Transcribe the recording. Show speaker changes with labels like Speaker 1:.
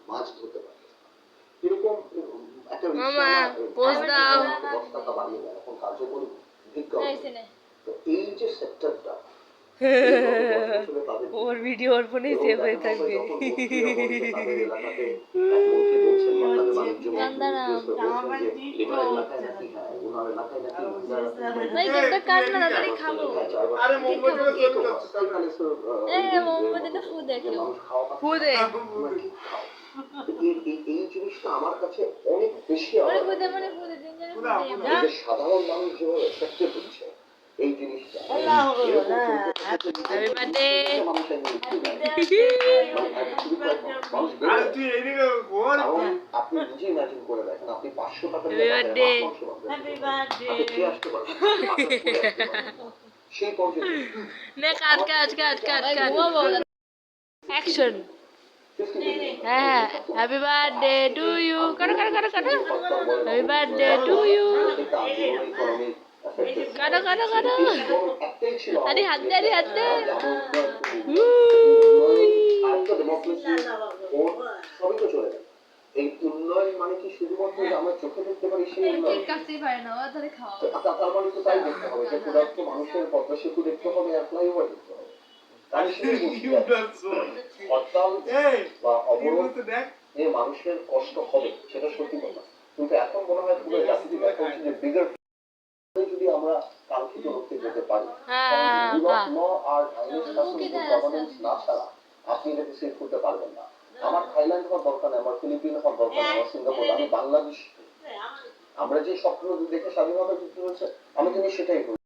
Speaker 1: মাছ ধরতে পারে এরকম একটা
Speaker 2: মামা পোজ দাও
Speaker 1: 10 টাকা বাড়িয়ে দেয় এখন কার্যকরী ভিক্ষা তো এই যে সেক্টরটা
Speaker 2: ওর ভিডিও ওর ফোনে সেভ হয়ে থাকবে
Speaker 1: এই জিনিসটা আমার কাছে অনেক বেশি সাধারণ মানুষ যেভাবে এফেক্টেড হচ্ছে এই জিনিসটা আপনি নিজে ইমাজিন করে দেখেন আপনি 500 টাকা সেই পর্যায়ে
Speaker 2: অ্যাকশন হ্যাঁ হ্যাপি বার্থডে টু ইউ কাটো কাটো কাটো কাটো হ্যাপি বার্থডে টু ইউ কাটো কাটো কাটো আরে হাত দে আরে হাত দে
Speaker 1: সবই তো চলে যায় এই উন্নয়ন মানে কি শুধুমাত্র যে আমরা চোখে দেখতে পারি সেই উন্নয়ন তার মানে তো তাই দেখতে হবে যে ক্ষুধার্ত মানুষের পদ্মা সেতু দেখতে হবে আর ফ্লাইওভার দেখতে হবে মানুষের কষ্ট হবে সেটা সত্যি কথা কিন্তু এখন মনে হয় পুরো জাতিকে দেখা হচ্ছে যে বিগার যদি আমরা কাঙ্ক্ষিত লক্ষ্যে যেতে পারি না ছাড়া আপনি এটা সেভ করতে পারবেন না আমার থাইল্যান্ড হওয়ার দরকার নেই আমার ফিলিপিন হওয়ার দরকার নেই আমার সিঙ্গাপুর আমি বাংলাদেশ আমরা যে স্বপ্ন দেখে স্বাধীনতা যুক্ত হয়েছে আমি কিন্তু সেটাই করি